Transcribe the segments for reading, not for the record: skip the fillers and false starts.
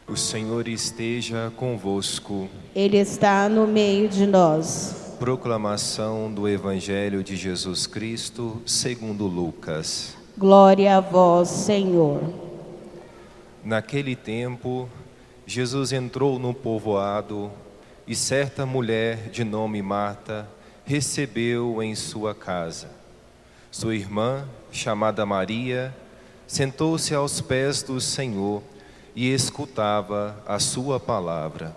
O Senhor esteja convosco. Ele está no meio de nós. Proclamação do Evangelho de Jesus Cristo, segundo Lucas. Glória a vós, Senhor. Naquele tempo, Jesus entrou no povoado e certa mulher de nome Marta recebeu-o em sua casa. Sua irmã, chamada Maria, sentou-se aos pés do Senhor e escutava a sua palavra.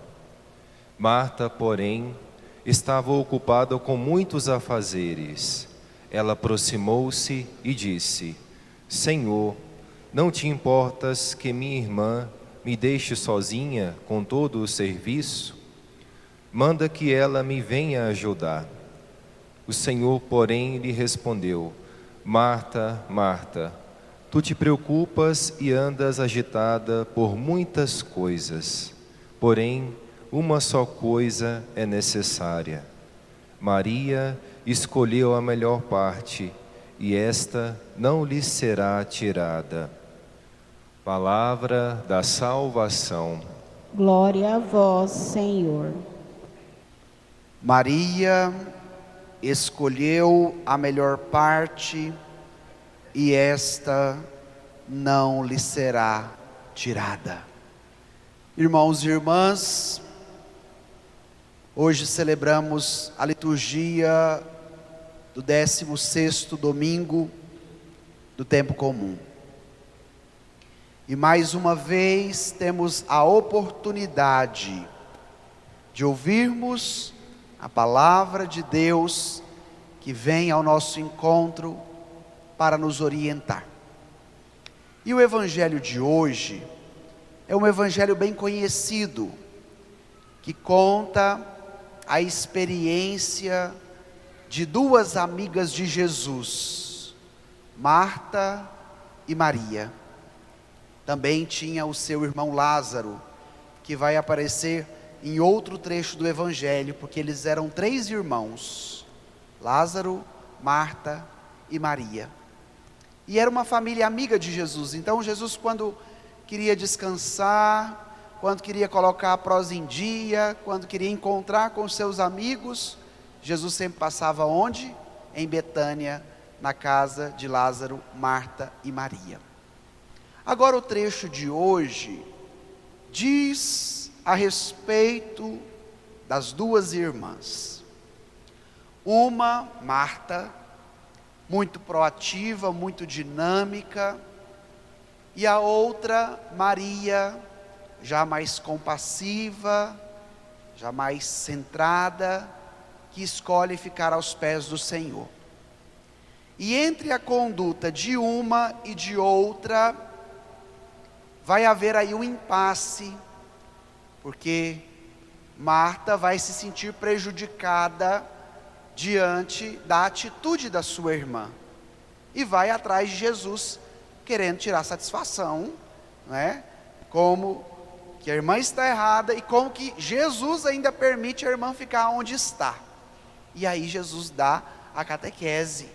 Marta, porém, estava ocupada com muitos afazeres. Ela aproximou-se e disse: Senhor, não te importas que minha irmã me deixe sozinha com todo o serviço? Manda que ela me venha ajudar. O Senhor, porém, lhe respondeu: Marta, Marta, tu te preocupas e andas agitada por muitas coisas, porém, uma só coisa é necessária. Maria escolheu a melhor parte, e esta não lhe será tirada. Palavra da salvação. Glória a vós, Senhor. Maria escolheu a melhor parte, e esta não lhe será tirada. Irmãos e irmãs, hoje celebramos a liturgia do 16º domingo do tempo comum. E mais uma vez temos a oportunidade de ouvirmos a palavra de Deus que vem ao nosso encontro para nos orientar. E o evangelho de hoje é um evangelho bem conhecido, que conta a experiência de duas amigas de Jesus, Marta e Maria. Também tinha o seu irmão Lázaro, que vai aparecer em outro trecho do evangelho, porque eles eram 3 irmãos: Lázaro, Marta e Maria. E era uma família amiga de Jesus. Então Jesus, quando queria descansar, quando queria colocar a prosa em dia, quando queria encontrar com os seus amigos, Jesus sempre passava onde? Em Betânia, na casa de Lázaro, Marta e Maria. Agora o trecho de hoje diz a respeito das duas irmãs. Uma, Marta, muito proativa, muito dinâmica, e a outra, Maria, já mais compassiva, já mais centrada, que escolhe ficar aos pés do Senhor. E entre a conduta de uma e de outra, vai haver aí um impasse, porque Marta vai se sentir prejudicada diante da atitude da sua irmã, e vai atrás de Jesus, querendo tirar satisfação, não é? Como que a irmã está errada, e como que Jesus ainda permite a irmã ficar onde está. E aí Jesus dá a catequese,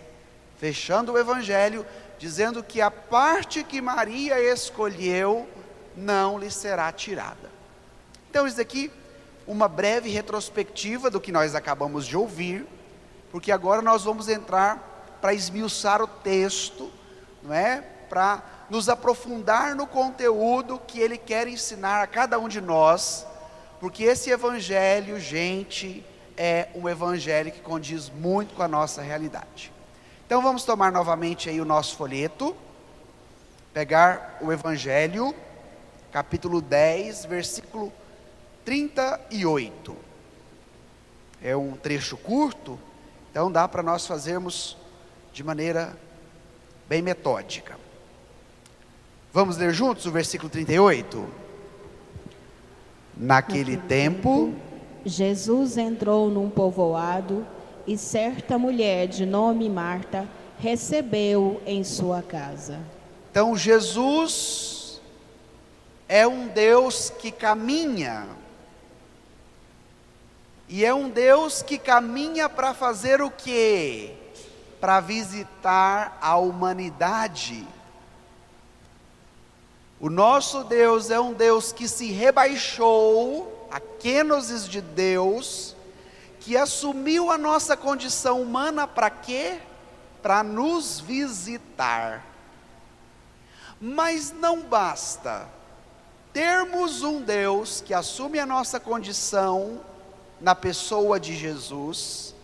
fechando o evangelho, dizendo que a parte que Maria escolheu não lhe será tirada. Então isso daqui, uma breve retrospectiva do que nós acabamos de ouvir, porque agora nós vamos entrar para esmiuçar o texto, não é? Para nos aprofundar no conteúdo que ele quer ensinar a cada um de nós, porque esse evangelho, gente, é um evangelho que condiz muito com a nossa realidade. Então vamos tomar novamente aí o nosso folheto, pegar o evangelho, capítulo 10, versículo 38. É um trecho curto, então dá para nós fazermos de maneira bem metódica. Vamos ler juntos o versículo 38? Naquele tempo, Jesus entrou num povoado e certa mulher de nome Marta recebeu-o em sua casa. então Jesus é um Deus que caminha, e é um Deus que caminha para fazer o quê? Para visitar a humanidade. O nosso Deus é um Deus que se rebaixou, a kenosis de Deus, que assumiu a nossa condição humana para quê? Para nos visitar. Mas não basta termos um Deus que assume a nossa condição na pessoa de Jesus,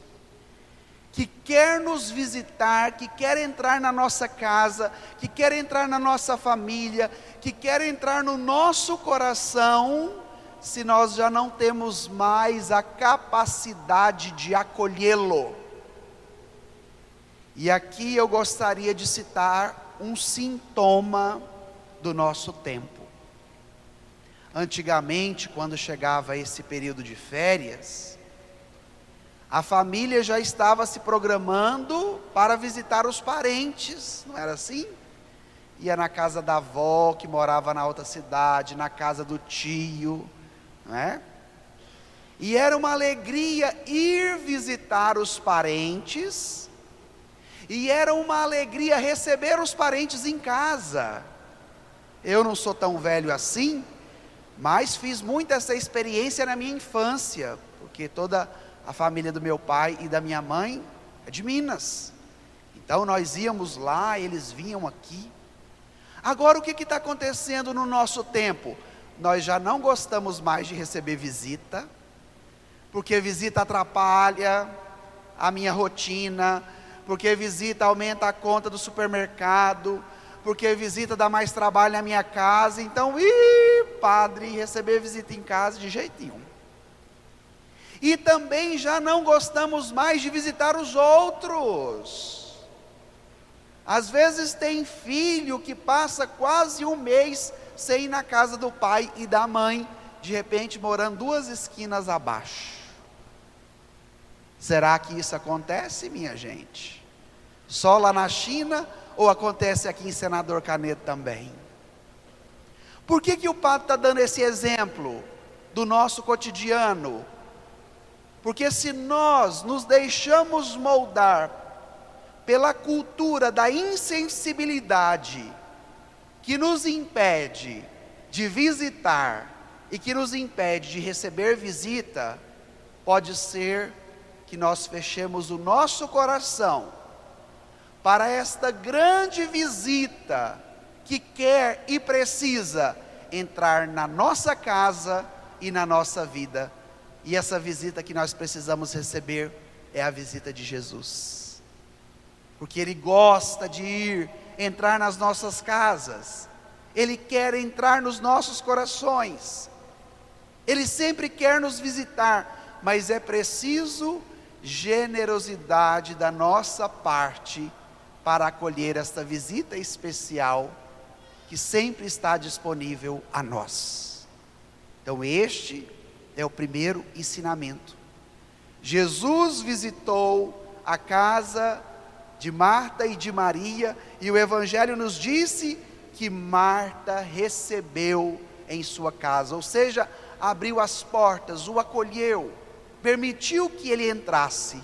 que quer nos visitar, que quer entrar na nossa casa, que quer entrar na nossa família, que quer entrar no nosso coração, se nós já não temos mais a capacidade de acolhê-lo. E aqui eu gostaria de citar um sintoma do nosso tempo. Antigamente, quando chegava esse período de férias, a família já estava se programando para visitar os parentes, não era assim? Ia na casa da avó, que morava na outra cidade, na casa do tio, não é? E era uma alegria ir visitar os parentes, e era uma alegria receber os parentes em casa. Eu não sou tão velho assim, mas fiz muito essa experiência na minha infância, porque toda a família do meu pai e da minha mãe é de Minas. Então nós íamos lá, eles vinham aqui. Agora o que está acontecendo no nosso tempo? Nós já não gostamos mais de receber visita, porque visita atrapalha a minha rotina, porque visita aumenta a conta do supermercado, porque visita dá mais trabalho na minha casa. Então, padre, receber visita em casa de jeito nenhum. E também já não gostamos mais de visitar os outros. Às vezes tem filho que passa quase um mês sem ir na casa do pai e da mãe, de repente morando 2 esquinas abaixo. Será que isso acontece, minha gente? Só lá na China ou acontece aqui em Senador Canedo também? Por que o padre está dando esse exemplo do nosso cotidiano? Porque se nós nos deixamos moldar pela cultura da insensibilidade, que nos impede de visitar e que nos impede de receber visita, pode ser que nós fechemos o nosso coração para esta grande visita que quer e precisa entrar na nossa casa e na nossa vida. E essa visita que nós precisamos receber é a visita de Jesus, porque Ele gosta de entrar nas nossas casas, Ele quer entrar nos nossos corações, Ele sempre quer nos visitar, mas é preciso generosidade da nossa parte para acolher esta visita especial que sempre está disponível a nós. Então este é o primeiro ensinamento. Jesus visitou a casa de Marta e de Maria, e o Evangelho nos disse que Marta recebeu em sua casa, ou seja, abriu as portas, o acolheu, permitiu que ele entrasse.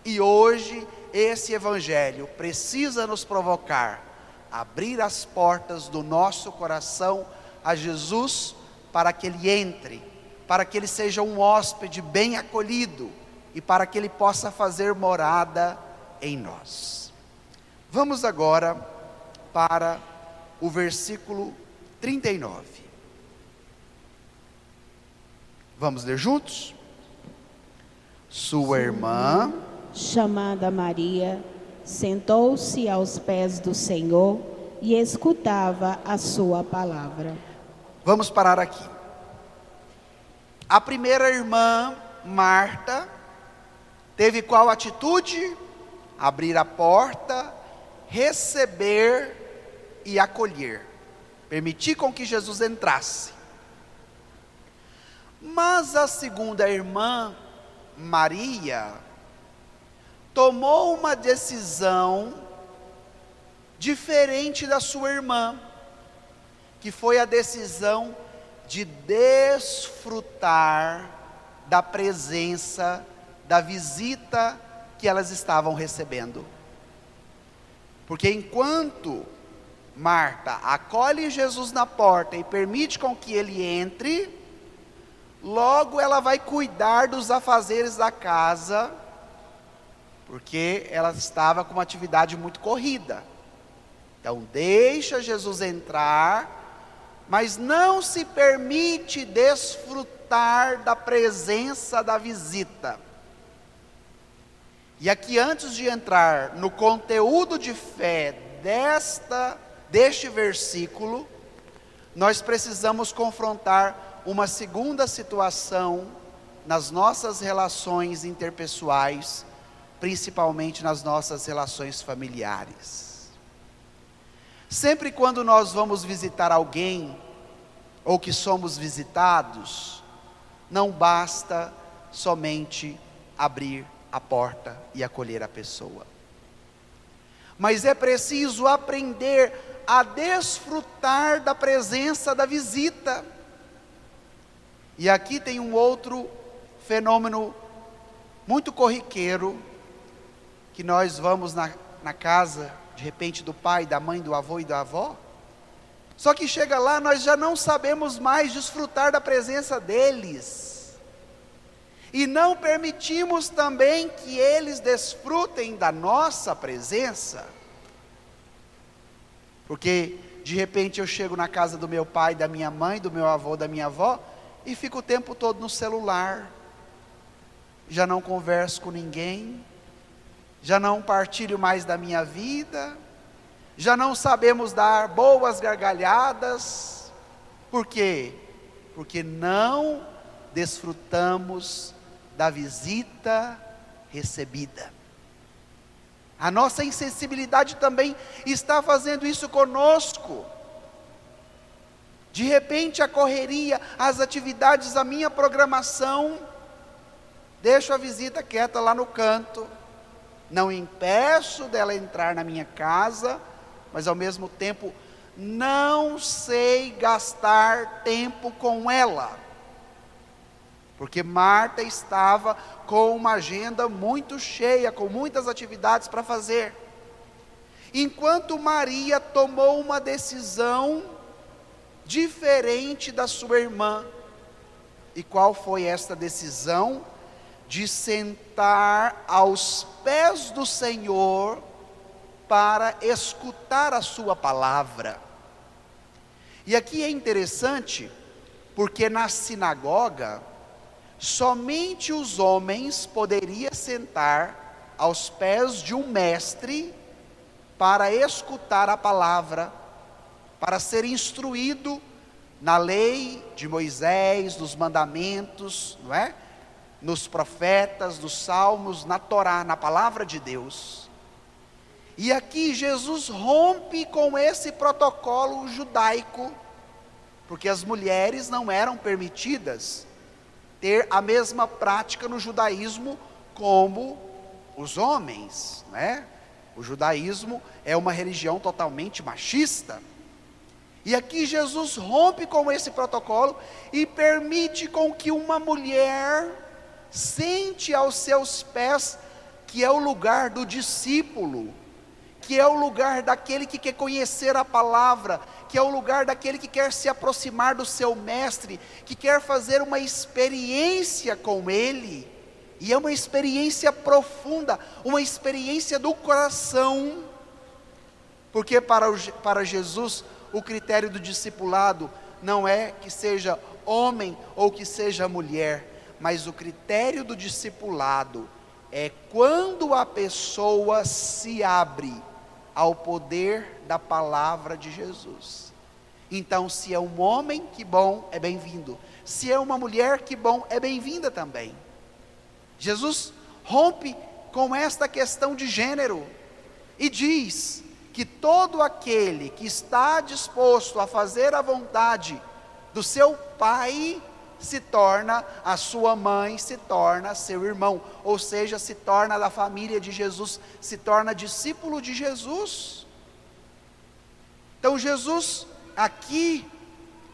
E hoje esse Evangelho precisa nos provocar a abrir as portas do nosso coração a Jesus, para que Ele entre, para que Ele seja um hóspede bem acolhido, e para que Ele possa fazer morada em nós. Vamos agora para o versículo 39. Vamos ler juntos? Sua irmã, chamada Maria, sentou-se aos pés do Senhor e escutava a sua palavra. Vamos parar aqui. A primeira irmã, Marta, teve qual atitude? Abrir a porta, receber e acolher, permitir com que Jesus entrasse. Mas a segunda irmã, Maria, tomou uma decisão diferente da sua irmã, que foi a decisão de desfrutar da presença, da visita que elas estavam recebendo. Porque enquanto Marta acolhe Jesus na porta e permite com que ele entre, logo ela vai cuidar dos afazeres da casa, porque ela estava com uma atividade muito corrida. Então deixa Jesus entrar, mas não se permite desfrutar da presença da visita. E aqui, antes de entrar no conteúdo de fé deste versículo, nós precisamos confrontar uma segunda situação nas nossas relações interpessoais, principalmente nas nossas relações familiares. Sempre quando nós vamos visitar alguém, ou que somos visitados, não basta somente abrir a porta e acolher a pessoa, mas é preciso aprender a desfrutar da presença da visita. E aqui tem um outro fenômeno muito corriqueiro, que nós vamos na casa, de repente, do pai, da mãe, do avô e da avó, só que chega lá, nós já não sabemos mais desfrutar da presença deles, e não permitimos também que eles desfrutem da nossa presença, porque de repente eu chego na casa do meu pai, da minha mãe, do meu avô, da minha avó, e fico o tempo todo no celular, já não converso com ninguém, já não partilho mais da minha vida, já não sabemos dar boas gargalhadas. Por quê? Porque não desfrutamos da visita recebida. A nossa insensibilidade também está fazendo isso conosco. De repente a correria, as atividades, a minha programação, deixo a visita quieta lá no canto, não impeço dela entrar na minha casa, mas ao mesmo tempo não sei gastar tempo com ela, porque Marta estava com uma agenda muito cheia, com muitas atividades para fazer, enquanto Maria tomou uma decisão diferente da sua irmã. E qual foi esta decisão? De sentar aos pés do Senhor para escutar a sua palavra. E aqui é interessante, porque na sinagoga, somente os homens poderiam sentar aos pés de um mestre para escutar a palavra, para ser instruído na lei de Moisés, nos mandamentos, não é? Nos profetas, nos salmos, na Torá, na palavra de Deus. E aqui Jesus rompe com esse protocolo judaico, porque as mulheres não eram permitidas ter a mesma prática no judaísmo como os homens, né? O judaísmo é uma religião totalmente machista. E aqui Jesus rompe com esse protocolo e permite com que uma mulher sente aos seus pés, que é o lugar do discípulo, que é o lugar daquele que quer conhecer a palavra, que é o lugar daquele que quer se aproximar do seu mestre, que quer fazer uma experiência com ele, e é uma experiência profunda, uma experiência do coração, porque para Jesus o critério do discipulado não é que seja homem ou que seja mulher, mas o critério do discipulado é quando a pessoa se abre ao poder da palavra de Jesus. Então, se é um homem, que bom, é bem-vindo. Se é uma mulher, que bom, é bem-vinda também. Jesus rompe com esta questão de gênero e diz que todo aquele que está disposto a fazer a vontade do seu Pai se torna a sua mãe, se torna seu irmão, ou seja, se torna da família de Jesus, se torna discípulo de Jesus. Então Jesus aqui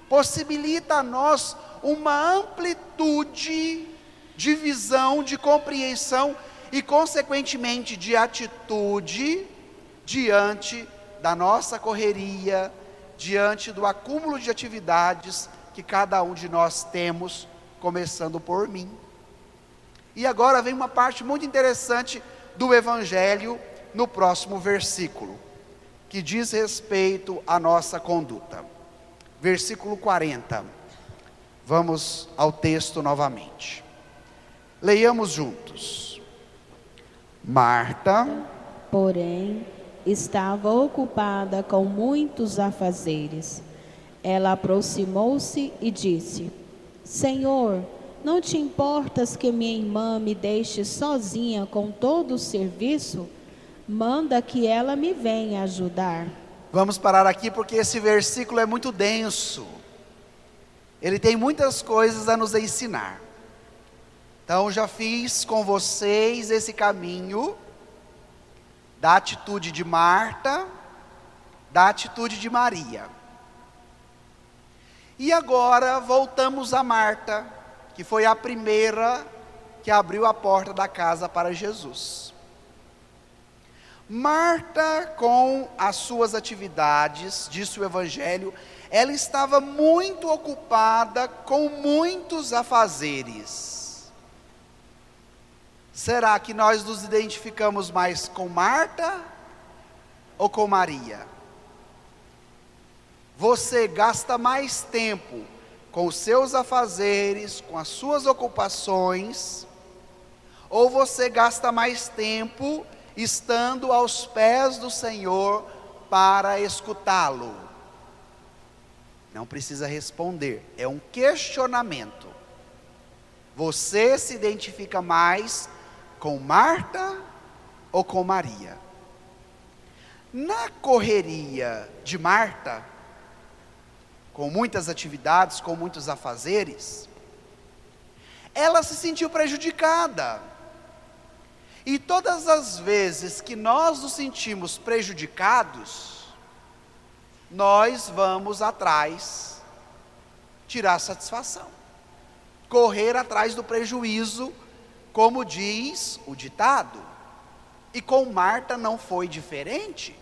possibilita a nós uma amplitude de visão, de compreensão e consequentemente de atitude diante da nossa correria, diante do acúmulo de atividades que cada um de nós temos, começando por mim. E agora vem uma parte muito interessante do Evangelho no próximo versículo, que diz respeito à nossa conduta. Versículo 40. Vamos ao texto novamente. Leiamos juntos. Marta, porém, estava ocupada com muitos afazeres. Ela aproximou-se e disse: Senhor, não te importas que minha irmã me deixe sozinha com todo o serviço? Manda que ela me venha ajudar. Vamos parar aqui porque esse versículo é muito denso. Ele tem muitas coisas a nos ensinar. Então já fiz com vocês esse caminho da atitude de Marta, da atitude de Maria. E agora voltamos a Marta, que foi a primeira que abriu a porta da casa para Jesus. Marta, com as suas atividades, disse o Evangelho, ela estava muito ocupada com muitos afazeres. Será que nós nos identificamos mais com Marta ou com Maria? Você gasta mais tempo com os seus afazeres, com as suas ocupações, ou você gasta mais tempo estando aos pés do Senhor para escutá-lo? Não precisa responder, é um questionamento. Você se identifica mais com Marta ou com Maria? Na correria de Marta, com muitas atividades, com muitos afazeres, ela se sentiu prejudicada. E todas as vezes que nós nos sentimos prejudicados, nós vamos atrás, tirar satisfação, correr atrás do prejuízo, como diz o ditado. E com Marta não foi diferente.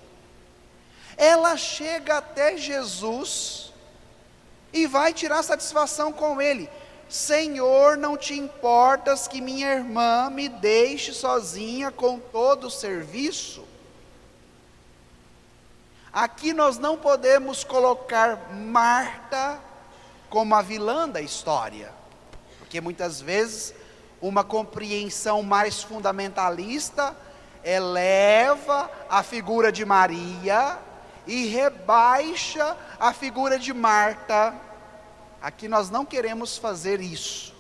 Ela chega até Jesus e vai tirar satisfação com ele. Senhor, não te importas que minha irmã me deixe sozinha com todo o serviço? Aqui nós não podemos colocar Marta como a vilã da história, porque muitas vezes uma compreensão mais fundamentalista eleva a figura de Maria e rebaixa a figura de Marta. Aqui nós não queremos fazer isso,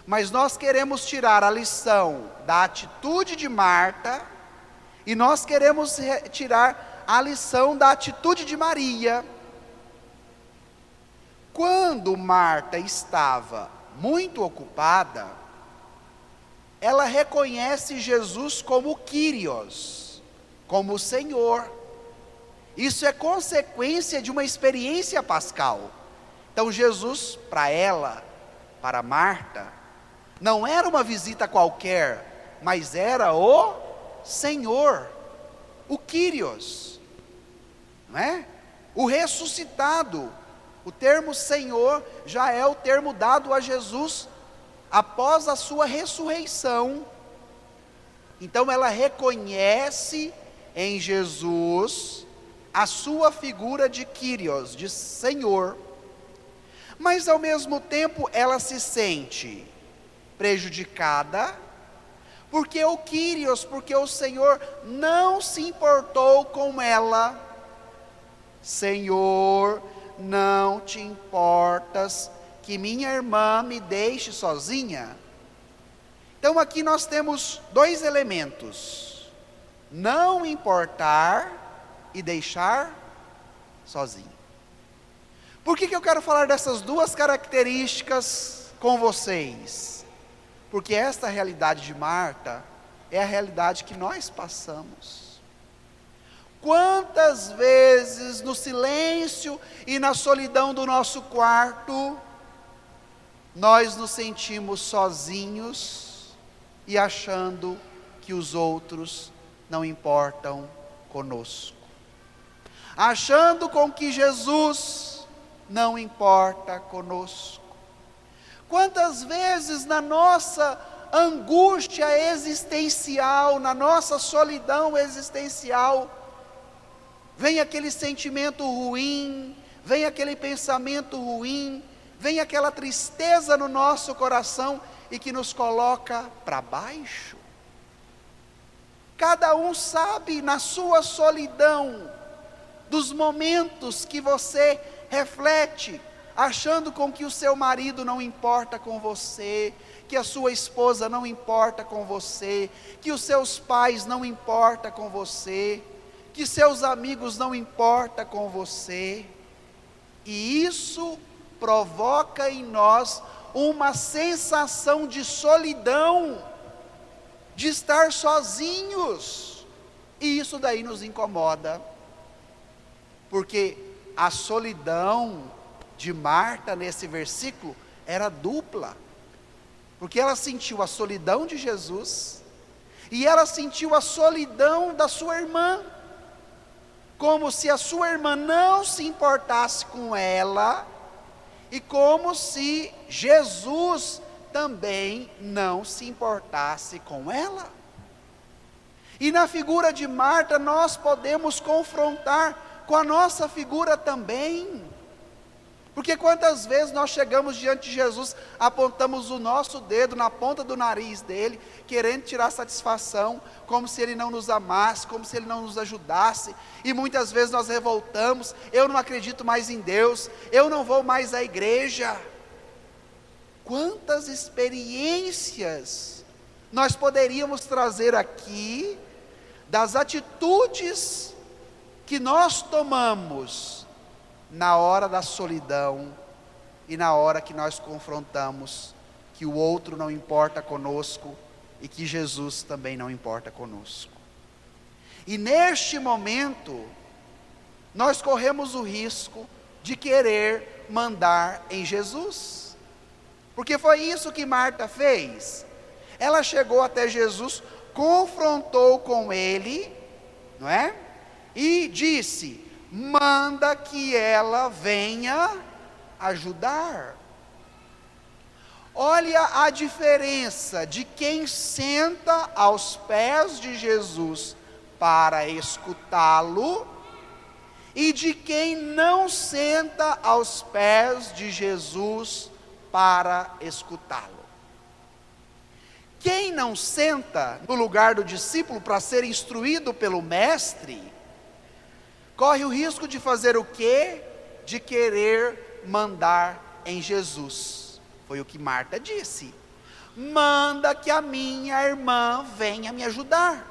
mas nós queremos tirar a lição da atitude de Marta e nós queremos tirar a lição da atitude de Maria. Quando Marta estava muito ocupada, ela reconhece Jesus como Kyrios, como o Senhor. Isso é consequência de uma experiência pascal. Então Jesus, para ela, para Marta, não era uma visita qualquer, mas era o Senhor, o Kyrios, não é? O ressuscitado. O termo Senhor já é o termo dado a Jesus após a sua ressurreição. Então ela reconhece em Jesus a sua figura de Kyrios, de Senhor. Mas ao mesmo tempo ela se sente prejudicada, porque o Kyrios, porque o Senhor não se importou com ela. Senhor, não te importas que minha irmã me deixe sozinha? Então aqui nós temos dois elementos: não importar e deixar sozinho. Por que eu quero falar dessas duas características com vocês? Porque esta realidade de Marta é a realidade que nós passamos. Quantas vezes no silêncio e na solidão do nosso quarto, nós nos sentimos sozinhos e achando que os outros não importam conosco. achando com que Jesus não importa conosco. Quantas vezes na nossa angústia existencial, na nossa solidão existencial, vem aquele sentimento ruim, vem aquele pensamento ruim, vem aquela tristeza no nosso coração e que nos coloca para baixo. Cada um sabe na sua solidão, dos momentos que você reflete, achando com que o seu marido não importa com você, que a sua esposa não importa com você, que os seus pais não importam com você, que seus amigos não importam com você, e isso provoca em nós uma sensação de solidão, de estar sozinhos, e isso daí nos incomoda, porque a solidão de Marta nesse versículo era dupla, porque ela sentiu a solidão de Jesus, e ela sentiu a solidão da sua irmã, como se a sua irmã não se importasse com ela, e como se Jesus também não se importasse com ela. E na figura de Marta nós podemos confrontar com a nossa figura também, porque quantas vezes nós chegamos diante de Jesus, apontamos o nosso dedo na ponta do nariz dele, querendo tirar satisfação, como se ele não nos amasse, como se ele não nos ajudasse, e muitas vezes nós revoltamos: eu não acredito mais em Deus, eu não vou mais à igreja. Quantas experiências nós poderíamos trazer aqui, das atitudes que nós tomamos na hora da solidão e na hora que nós confrontamos que o outro não importa conosco e que Jesus também não importa conosco. E neste momento nós corremos o risco de querer mandar em Jesus, porque foi isso que Marta fez. Ela chegou até Jesus, confrontou com ele, não é? E disse: manda que ela venha ajudar. Olha a diferença de quem senta aos pés de Jesus para escutá-lo e de quem não senta aos pés de Jesus para escutá-lo. Quem não senta no lugar do discípulo para ser instruído pelo mestre, corre o risco de fazer o quê? De querer mandar em Jesus. Foi o que Marta disse: manda que a minha irmã venha me ajudar.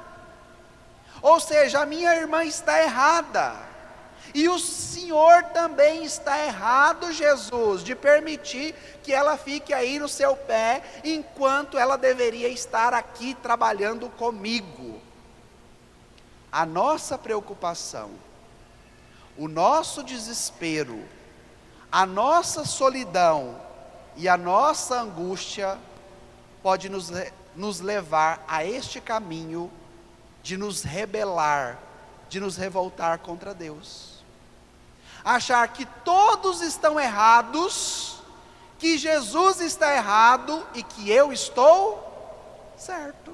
Ou seja, a minha irmã está errada, e o Senhor também está errado, Jesus, de permitir que ela fique aí no seu pé, enquanto ela deveria estar aqui trabalhando comigo. A nossa preocupação, o nosso desespero, a nossa solidão e a nossa angústia pode nos levar a este caminho de nos rebelar, de nos revoltar contra Deus. Achar que todos estão errados, que Jesus está errado e que eu estou certo.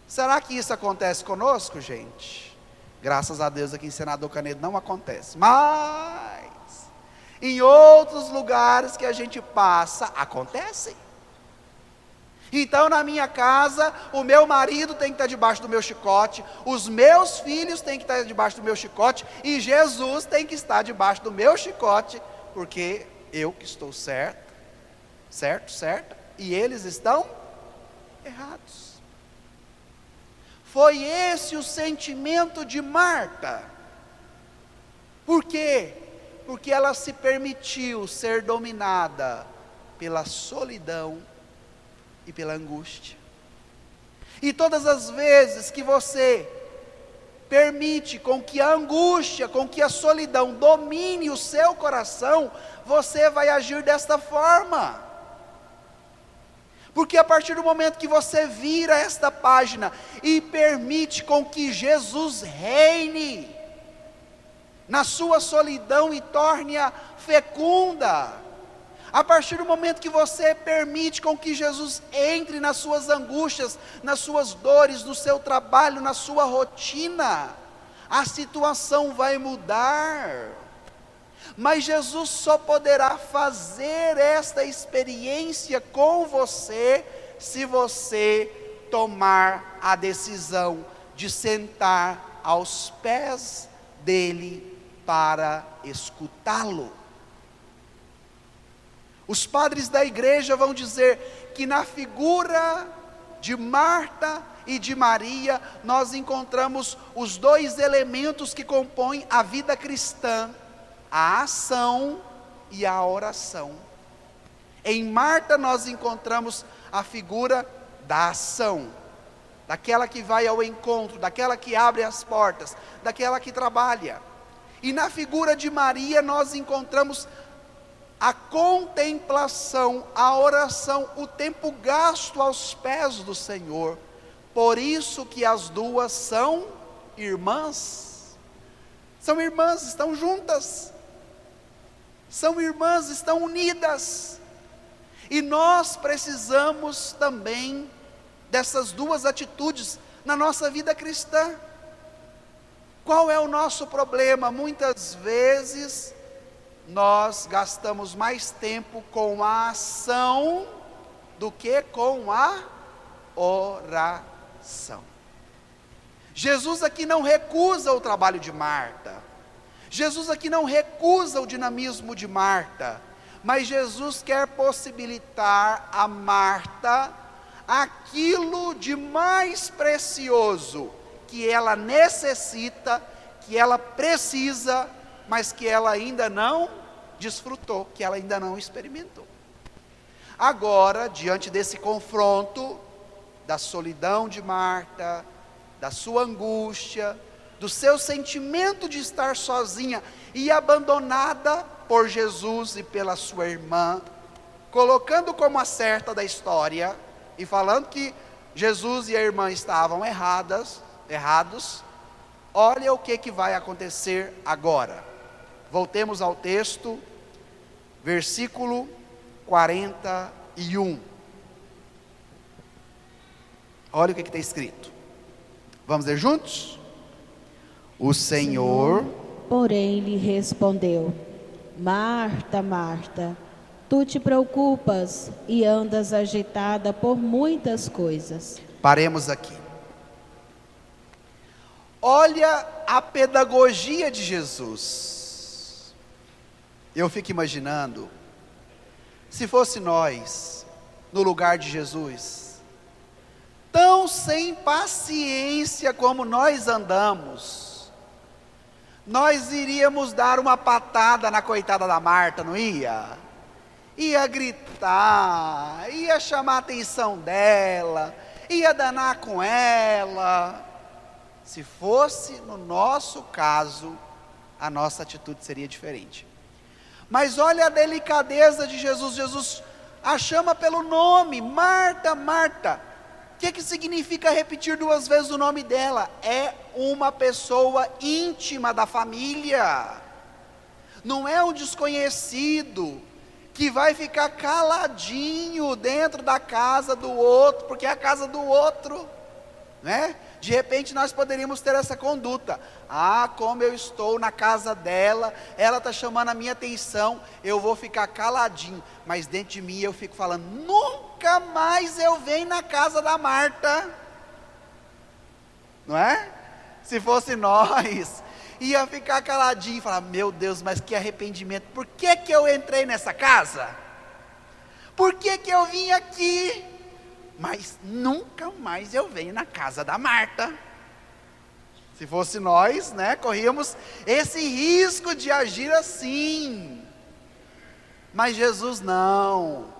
Será que isso acontece conosco, gente? Graças a Deus aqui em Senador Canedo não acontece, mas em outros lugares que a gente passa, acontece. Então na minha casa, o meu marido tem que estar debaixo do meu chicote, os meus filhos têm que estar debaixo do meu chicote, e Jesus tem que estar debaixo do meu chicote, porque eu que estou certo, e eles estão errados. Foi esse o sentimento de Marta. Por quê? Porque ela se permitiu ser dominada pela solidão e pela angústia. E todas as vezes que você permite com que a angústia, com que a solidão domine o seu coração, você vai agir desta forma. Porque a partir do momento que você vira esta página e permite com que Jesus reine, na sua solidão e torne-a fecunda. A partir do momento que você permite com que Jesus entre nas suas angústias, nas suas dores, no seu trabalho, na sua rotina, a situação vai mudar. Mas Jesus só poderá fazer esta experiência com você, se você tomar a decisão de sentar aos pés dele para escutá-lo. Os padres da igreja vão dizer que na figura de Marta e de Maria, nós encontramos os dois elementos que compõem a vida cristã: a ação e a oração. Em Marta nós encontramos a figura da ação, daquela que vai ao encontro, daquela que abre as portas, daquela que trabalha. E na figura de Maria nós encontramos a contemplação, a oração, o tempo gasto aos pés do Senhor. Por isso que as duas são irmãs. São irmãs, estão juntas. São irmãs, estão unidas. E nós precisamos também dessas duas atitudes na nossa vida cristã. Qual é o nosso problema? Muitas vezes nós gastamos mais tempo com a ação do que com a oração. Jesus aqui não recusa o trabalho de Marta. Jesus aqui não recusa o dinamismo de Marta. Mas Jesus quer possibilitar a Marta aquilo de mais precioso que ela necessita, que ela precisa, mas que ela ainda não desfrutou, que ela ainda não experimentou. Agora, diante desse confronto, da solidão de Marta, da sua angústia, do seu sentimento de estar sozinha e abandonada por Jesus e pela sua irmã, colocando como a certa da história, e falando que Jesus e a irmã estavam errados, olha o que vai acontecer agora. Voltemos ao texto, versículo 41. Olha o que está escrito. Vamos ler juntos? O Senhor, porém, lhe respondeu: Marta, Marta, tu te preocupas e andas agitada por muitas coisas. Paremos aqui. Olha a pedagogia de Jesus. Eu fico imaginando, se fosse nós, no lugar de Jesus, tão sem paciência como nós andamos, nós iríamos dar uma patada na coitada da Marta, não ia? Ia gritar, ia chamar a atenção dela, ia danar com ela. Se fosse no nosso caso, a nossa atitude seria diferente. Mas olha a delicadeza de Jesus. Jesus a chama pelo nome: Marta, Marta. O que significa repetir duas vezes o nome dela? É uma pessoa íntima da família. Não é um desconhecido que vai ficar caladinho dentro da casa do outro, porque é a casa do outro, né? De repente nós poderíamos ter essa conduta: como eu estou na casa dela, ela está chamando a minha atenção, eu vou ficar caladinho. Mas dentro de mim eu fico falando: nunca mais eu venho na casa da Marta, não é? Se fosse nós, ia ficar caladinho e falar: meu Deus, mas que arrependimento, por que eu entrei nessa casa? Por que eu vim aqui? Mas nunca mais eu venho na casa da Marta. Se fosse nós, né, corríamos esse risco de agir assim. Mas Jesus não.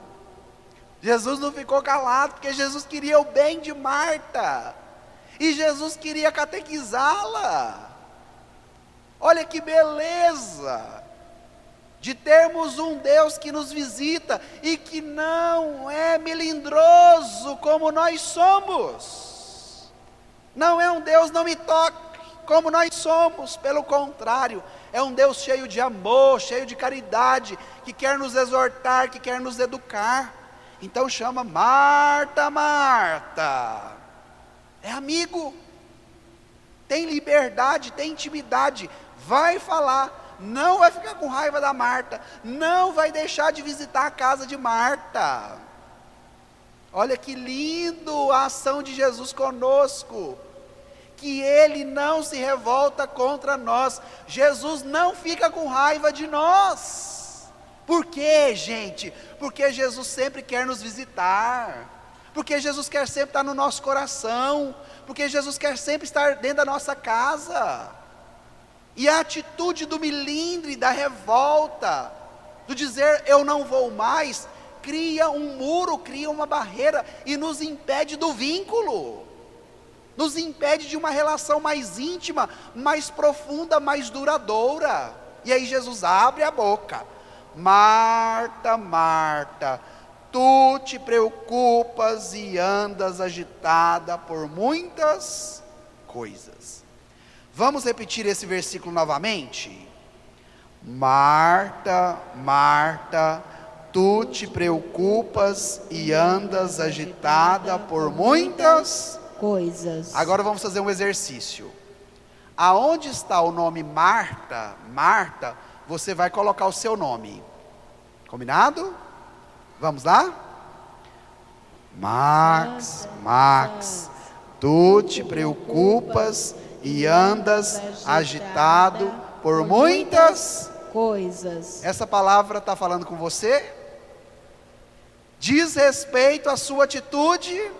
Jesus não ficou calado, porque Jesus queria o bem de Marta. E Jesus queria catequizá-la. Olha que beleza de termos um Deus que nos visita e que não é melindroso como nós somos. Não é um Deus não me toque como nós somos, pelo contrário, é um Deus cheio de amor, cheio de caridade, que quer nos exortar, que quer nos educar. Então chama: Marta, Marta. É amigo, tem liberdade, tem intimidade, vai falar, não vai ficar com raiva da Marta, não vai deixar de visitar a casa de Marta. Olha que lindo a ação de Jesus conosco, que Ele não se revolta contra nós. Jesus não fica com raiva de nós. Por quê, gente? Porque Jesus sempre quer nos visitar, porque Jesus quer sempre estar no nosso coração, porque Jesus quer sempre estar dentro da nossa casa. E a atitude do milindre, da revolta, do dizer eu não vou mais, cria um muro, cria uma barreira e nos impede do vínculo, nos impede de uma relação mais íntima, mais profunda, mais duradoura. E aí Jesus abre a boca: Marta, Marta, tu te preocupas e andas agitada por muitas coisas. Vamos repetir esse versículo novamente? Marta, Marta, tu te preocupas e andas agitada por muitas coisas. Agora vamos fazer um exercício. Aonde está o nome Marta, Marta, você vai colocar o seu nome. Combinado? Vamos lá? Max, tu te preocupas e andas agitado por muitas coisas. Essa palavra está falando com você? Diz respeito à sua atitude?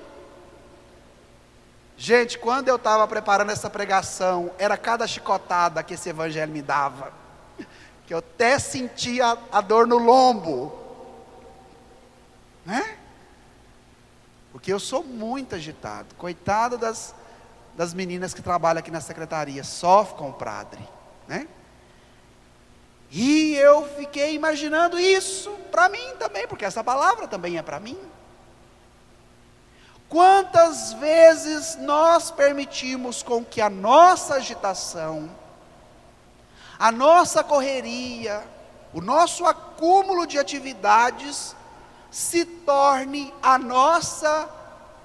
Gente, quando eu estava preparando essa pregação, era cada chicotada que esse evangelho me dava, que eu até sentia a dor no lombo, né? Porque eu sou muito agitado. Coitada das meninas que trabalham aqui na secretaria, sofrem com o padre, né? E eu fiquei imaginando isso para mim também, porque essa palavra também é para mim. Quantas vezes nós permitimos com que a nossa agitação, a nossa correria, o nosso acúmulo de atividades se torne a nossa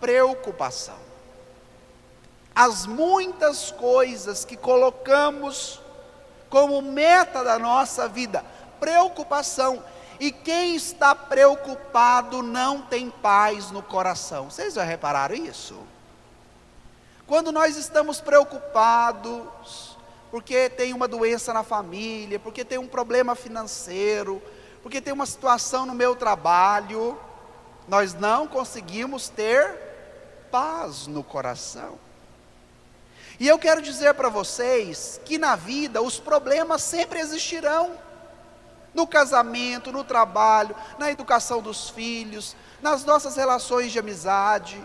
preocupação. As muitas coisas que colocamos como meta da nossa vida, preocupação. E quem está preocupado não tem paz no coração. Vocês já repararam isso? Quando nós estamos preocupados, porque tem uma doença na família, porque tem um problema financeiro, porque tem uma situação no meu trabalho, nós não conseguimos ter paz no coração. E eu quero dizer para vocês que na vida os problemas sempre existirão. No casamento, no trabalho, na educação dos filhos, nas nossas relações de amizade.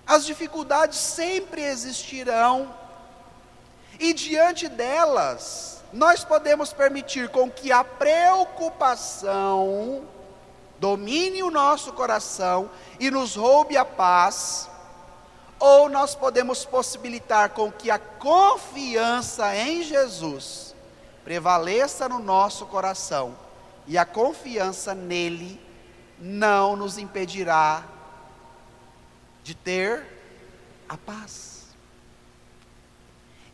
As dificuldades sempre existirão. E diante delas, nós podemos permitir com que a preocupação domine o nosso coração e nos roube a paz. Ou nós podemos possibilitar com que a confiança em Jesus prevaleça no nosso coração, e a confiança nele não nos impedirá de ter a paz.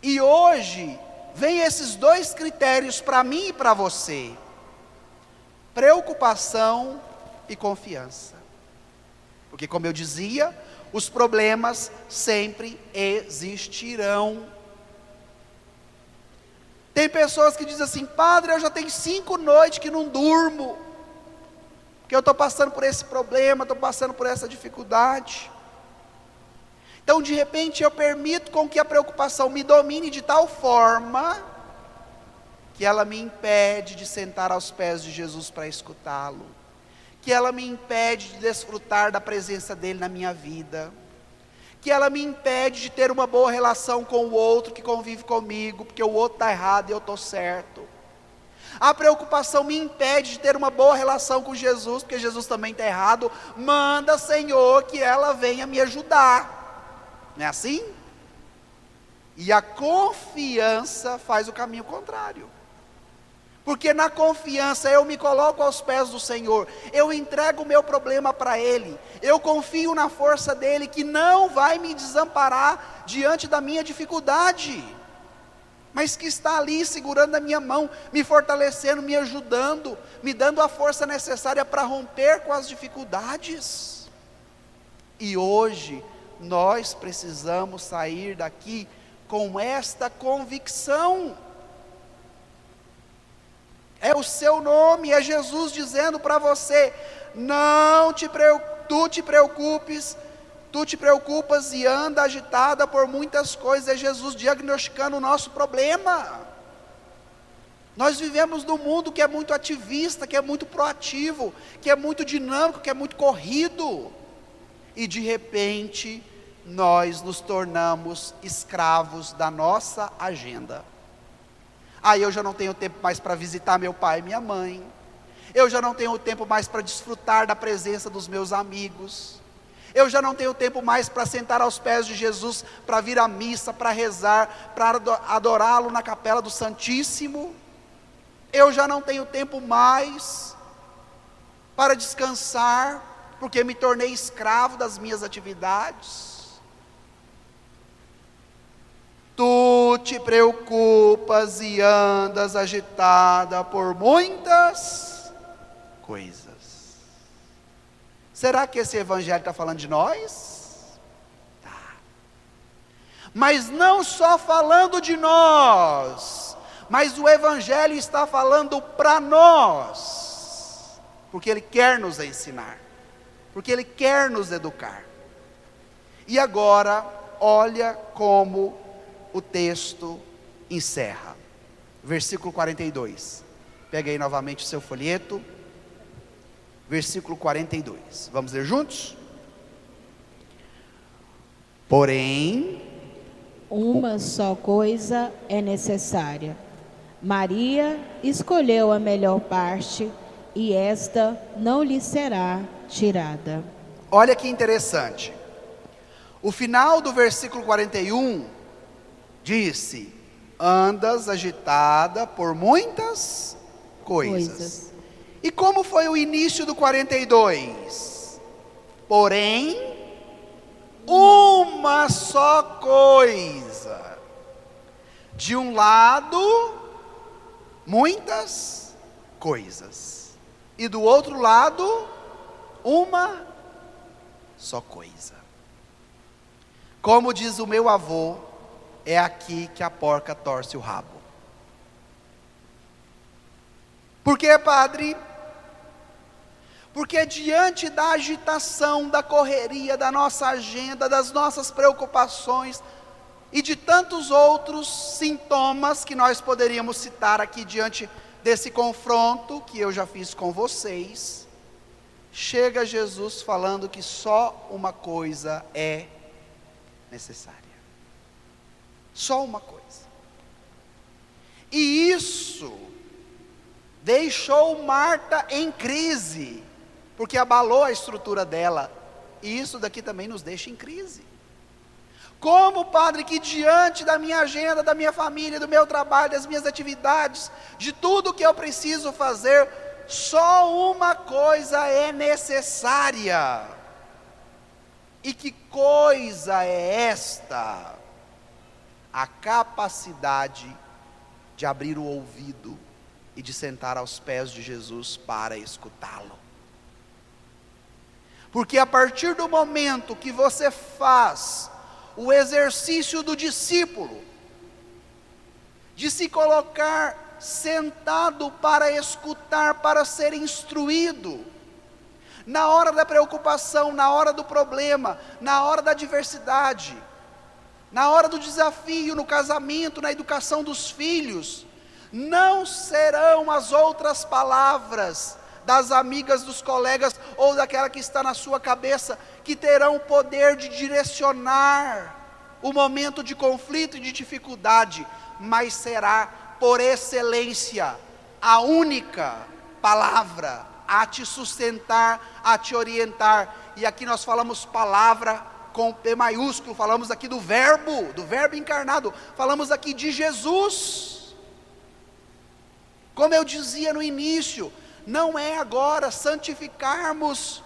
E hoje vem esses dois critérios para mim e para você: preocupação e confiança. Porque, como eu dizia, os problemas sempre existirão. Tem pessoas que dizem assim: padre, eu já tenho 5 noites que não durmo, porque eu estou passando por esse problema, estou passando por essa dificuldade. Então, de repente, eu permito com que a preocupação me domine de tal forma que ela me impede de sentar aos pés de Jesus para escutá-lo, que ela me impede de desfrutar da presença dele na minha vida, que ela me impede de ter uma boa relação com o outro que convive comigo, porque o outro está errado e eu estou certo. A preocupação me impede de ter uma boa relação com Jesus, porque Jesus também está errado. Manda, Senhor, que ela venha me ajudar. Não é assim? E a confiança faz o caminho contrário. Porque na confiança eu me coloco aos pés do Senhor, eu entrego o meu problema para Ele, eu confio na força dEle que não vai me desamparar diante da minha dificuldade, mas que está ali segurando a minha mão, me fortalecendo, me ajudando, me dando a força necessária para romper com as dificuldades. E hoje nós precisamos sair daqui com esta convicção. É o seu nome, é Jesus dizendo para você: tu te preocupas e anda agitada por muitas coisas. É Jesus diagnosticando o nosso problema. Nós vivemos num mundo que é muito ativista, que é muito proativo, que é muito dinâmico, que é muito corrido. E de repente, nós nos tornamos escravos da nossa agenda. Eu já não tenho tempo mais para visitar meu pai e minha mãe. Eu já não tenho tempo mais para desfrutar da presença dos meus amigos. Eu já não tenho tempo mais para sentar aos pés de Jesus, para vir à missa, para rezar, para adorá-lo na capela do Santíssimo. Eu já não tenho tempo mais para descansar, porque me tornei escravo das minhas atividades. Tu te preocupas e andas agitada por muitas coisas. Será que esse evangelho está falando de nós? Tá. Mas não só falando de nós, mas o evangelho está falando para nós, porque ele quer nos ensinar, porque ele quer nos educar. E agora, olha como o texto encerra, versículo 42, pega aí novamente o seu folheto, versículo 42, vamos ler juntos? Porém, uma só coisa é necessária. Maria escolheu a melhor parte, e esta não lhe será tirada. Olha que interessante, o final do versículo 41, disse: andas agitada por muitas coisas. E como foi o início do 42? Porém, uma só coisa. De um lado, muitas coisas. E do outro lado, uma só coisa. Como diz o meu avô, é aqui que a porca torce o rabo. Por quê, padre? Porque diante da agitação, da correria, da nossa agenda, das nossas preocupações e de tantos outros sintomas que nós poderíamos citar aqui diante desse confronto que eu já fiz com vocês, chega Jesus falando que só uma coisa é necessária. Só uma coisa. E isso deixou Marta em crise, porque abalou a estrutura dela. E isso daqui também nos deixa em crise. Como, padre, que diante da minha agenda, da minha família, do meu trabalho, das minhas atividades, de tudo que eu preciso fazer, só uma coisa é necessária. E que coisa é esta? A capacidade de abrir o ouvido e de sentar aos pés de Jesus para escutá-lo. Porque a partir do momento que você faz o exercício do discípulo, de se colocar sentado para escutar, para ser instruído, na hora da preocupação, na hora do problema, na hora da adversidade, na hora do desafio, no casamento, na educação dos filhos, não serão as outras palavras das amigas, dos colegas, ou daquela que está na sua cabeça, que terão o poder de direcionar o momento de conflito e de dificuldade, mas será, por excelência, a única palavra a te sustentar, a te orientar. E aqui nós falamos palavra com P maiúsculo, falamos aqui do Verbo encarnado, falamos aqui de Jesus. Como eu dizia no início, não é agora santificarmos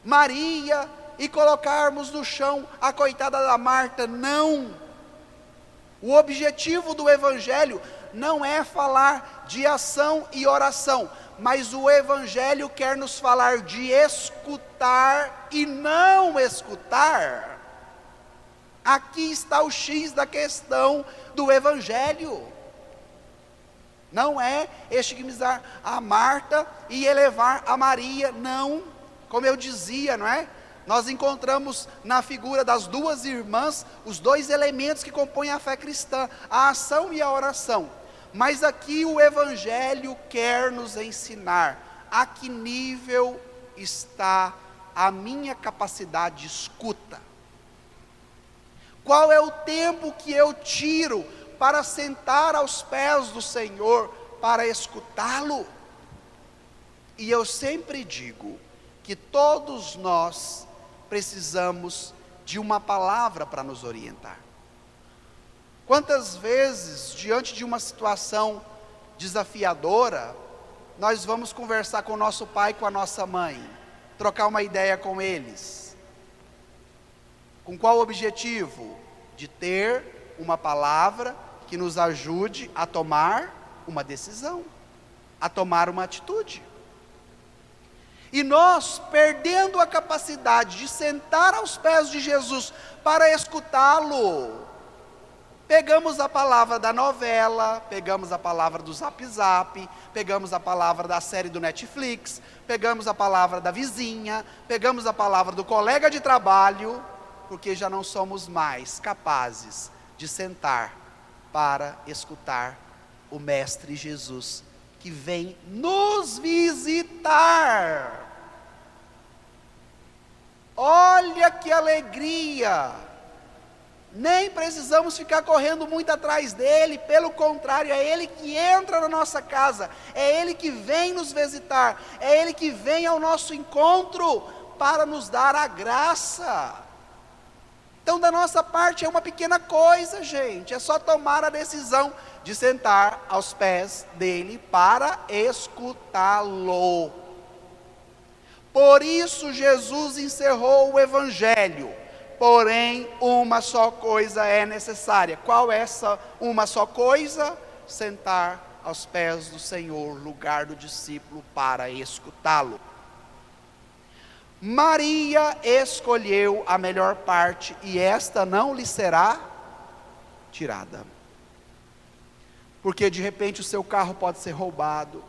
Maria e colocarmos no chão a coitada da Marta, não. O objetivo do Evangelho não é falar de ação e oração, mas o Evangelho quer nos falar de escutar e não escutar. Aqui está o X da questão do Evangelho. Não é estigmatizar a Marta e elevar a Maria, não. Como eu dizia, não é? Nós encontramos na figura das duas irmãs os dois elementos que compõem a fé cristã, a ação e a oração. Mas aqui o Evangelho quer nos ensinar a que nível está a minha capacidade de escuta. Qual é o tempo que eu tiro para sentar aos pés do Senhor, para escutá-lo? E eu sempre digo que todos nós precisamos de uma palavra para nos orientar. Quantas vezes, diante de uma situação desafiadora, nós vamos conversar com o nosso pai, com a nossa mãe, trocar uma ideia com eles. Com qual objetivo? De ter uma palavra que nos ajude a tomar uma decisão, a tomar uma atitude. E nós, perdendo a capacidade de sentar aos pés de Jesus para escutá-lo, pegamos a palavra da novela, pegamos a palavra do Zap Zap, pegamos a palavra da série do Netflix, pegamos a palavra da vizinha, pegamos a palavra do colega de trabalho, porque já não somos mais capazes de sentar para escutar o Mestre Jesus, que vem nos visitar. Olha que alegria! Nem precisamos ficar correndo muito atrás dele, pelo contrário, é ele que entra na nossa casa, é ele que vem nos visitar, é ele que vem ao nosso encontro para nos dar a graça. Então, da nossa parte é uma pequena coisa, gente, é só tomar a decisão de sentar aos pés dele para escutá-lo. Por isso Jesus encerrou o Evangelho. Porém, uma só coisa é necessária. Qual é essa uma só coisa? Sentar aos pés do Senhor, lugar do discípulo, para escutá-lo. Maria escolheu a melhor parte, e esta não lhe será tirada. Porque de repente o seu carro pode ser roubado,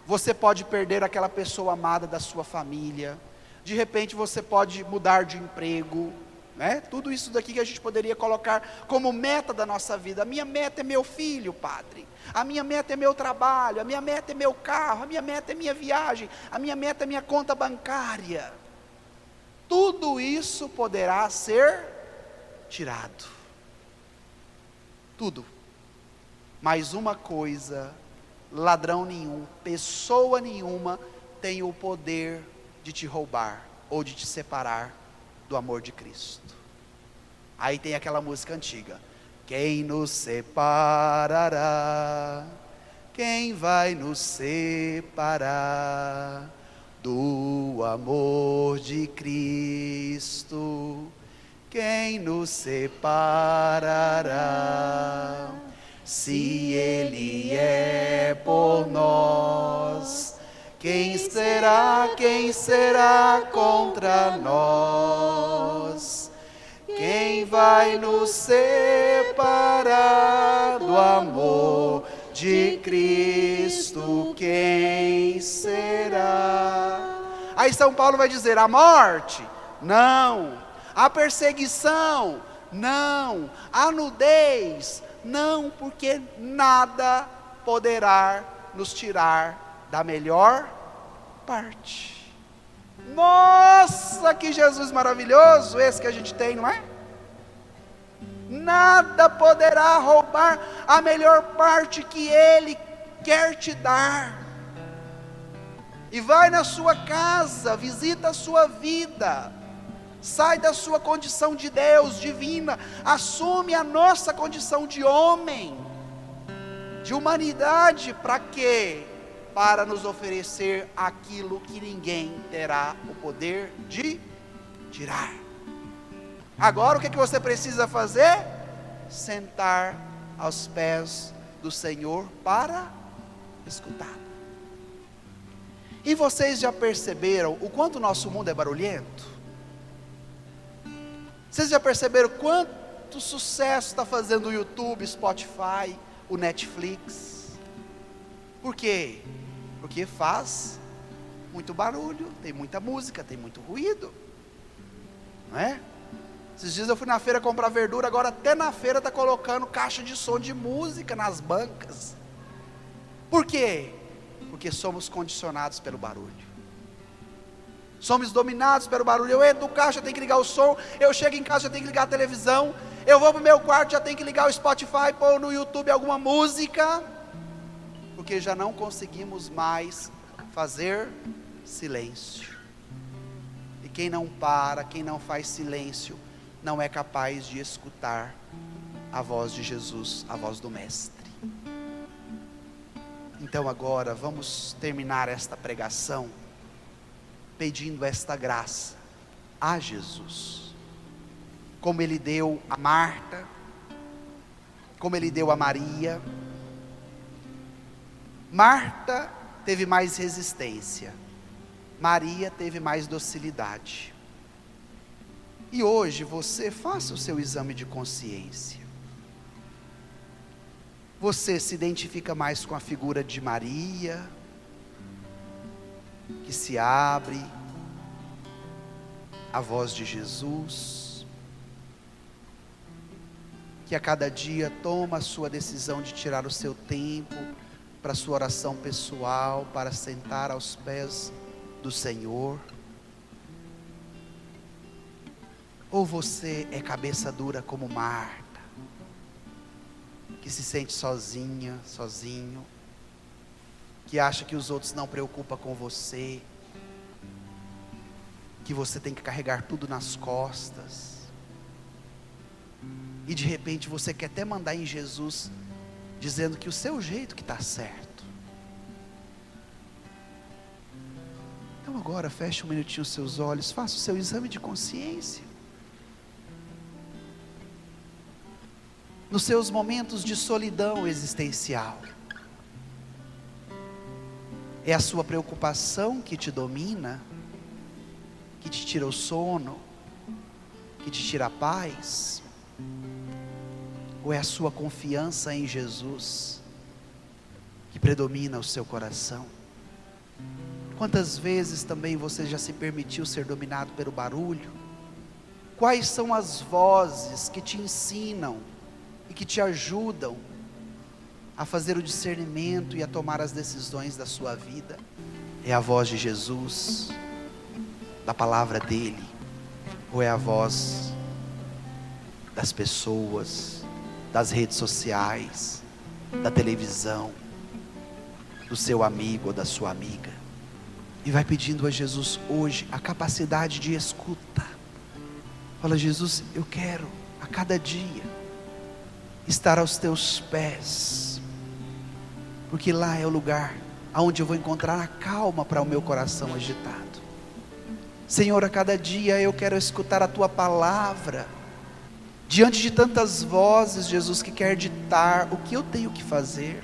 você pode perder aquela pessoa amada da sua família, de repente você pode mudar de emprego, né? Tudo isso daqui que a gente poderia colocar como meta da nossa vida. A minha meta é meu filho, padre, a minha meta é meu trabalho, a minha meta é meu carro, a minha meta é minha viagem, a minha meta é minha conta bancária. Tudo isso poderá ser tirado, tudo. Mas uma coisa, ladrão nenhum, pessoa nenhuma tem o poder de te roubar ou de te separar do amor de Cristo. Aí tem aquela música antiga: quem nos separará? Quem vai nos separar do amor de Cristo? Quem nos separará? Se Ele é por nós, quem será contra nós? Quem vai nos separar do amor de Cristo? Quem será? Aí São Paulo vai dizer: a morte? Não. A perseguição? Não. A nudez? Não, porque nada poderá nos tirar da melhor parte. Nossa, que Jesus maravilhoso esse que a gente tem, não é? Nada poderá roubar a melhor parte que Ele quer te dar. E vai na sua casa, visita a sua vida, sai da sua condição de Deus, divina, assume a nossa condição de homem, de humanidade. Para quê? Para nos oferecer aquilo que ninguém terá o poder de tirar. Agora o que você precisa fazer? Sentar aos pés do Senhor para escutar. E vocês já perceberam o quanto o nosso mundo é barulhento? Vocês já perceberam quanto sucesso está fazendo o YouTube, Spotify, o Netflix? Por quê? Porque faz muito barulho, tem muita música, tem muito ruído, não é? Esses dias eu fui na feira comprar verdura, agora até na feira está colocando caixa de som de música nas bancas. Por quê? Porque somos condicionados pelo barulho. Somos dominados pelo barulho. Eu entro no carro, já tenho que ligar o som. Eu chego em casa, já tenho que ligar a televisão. Eu vou para o meu quarto, já tenho que ligar o Spotify, pôr no YouTube alguma música. Porque já não conseguimos mais fazer silêncio. E quem não para, quem não faz silêncio, não é capaz de escutar a voz de Jesus, a voz do Mestre. Então agora vamos terminar esta pregação pedindo esta graça a Jesus, como Ele deu a Marta, como Ele deu a Maria. Marta teve mais resistência, Maria teve mais docilidade. E hoje você faça o seu exame de consciência. Você se identifica mais com a figura de Maria, que se abre à voz de Jesus, que a cada dia toma a sua decisão de tirar o seu tempo para a sua oração pessoal, para sentar aos pés do Senhor? Ou você é cabeça dura como Marta, que se sente sozinha, sozinho, que acha que os outros não preocupam com você, que você tem que carregar tudo nas costas, e de repente você quer até mandar em Jesus, dizendo que o seu jeito que está certo. Então agora feche um minutinho os seus olhos, faça o seu exame de consciência. Nos seus momentos de solidão existencial, é a sua preocupação que te domina, que te tira o sono, que te tira a paz? Ou é a sua confiança em Jesus que predomina o seu coração? Quantas vezes também você já se permitiu ser dominado pelo barulho? Quais são as vozes que te ensinam e que te ajudam a fazer o discernimento e a tomar as decisões da sua vida? É a voz de Jesus, da palavra dele, ou é a voz das pessoas, das redes sociais, da televisão, do seu amigo ou da sua amiga? E vai pedindo a Jesus hoje a capacidade de escuta. Fala: Jesus, eu quero a cada dia estar aos teus pés, porque lá é o lugar onde eu vou encontrar a calma para o meu coração agitado. Senhor, a cada dia eu quero escutar a tua palavra, diante de tantas vozes, Jesus, que quer ditar o que eu tenho que fazer.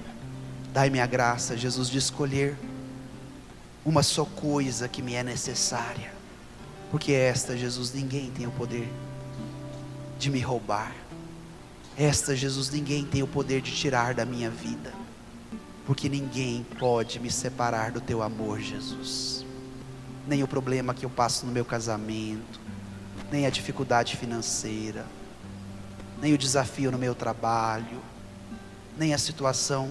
Dai-me a graça, Jesus, de escolher uma só coisa que me é necessária, porque esta, Jesus, ninguém tem o poder de me roubar. Esta, Jesus, ninguém tem o poder de tirar da minha vida, porque ninguém pode me separar do teu amor, Jesus. Nem o problema que eu passo no meu casamento, nem a dificuldade financeira, nem o desafio no meu trabalho, nem a situação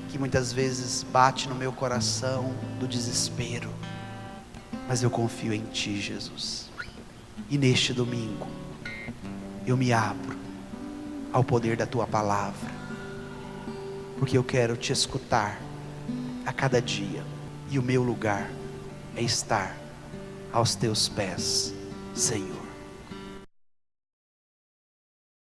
que muitas vezes bate no meu coração do desespero, mas eu confio em Ti, Jesus. E neste domingo eu me abro ao poder da Tua palavra, porque eu quero Te escutar a cada dia, e o meu lugar é estar aos Teus pés, Senhor.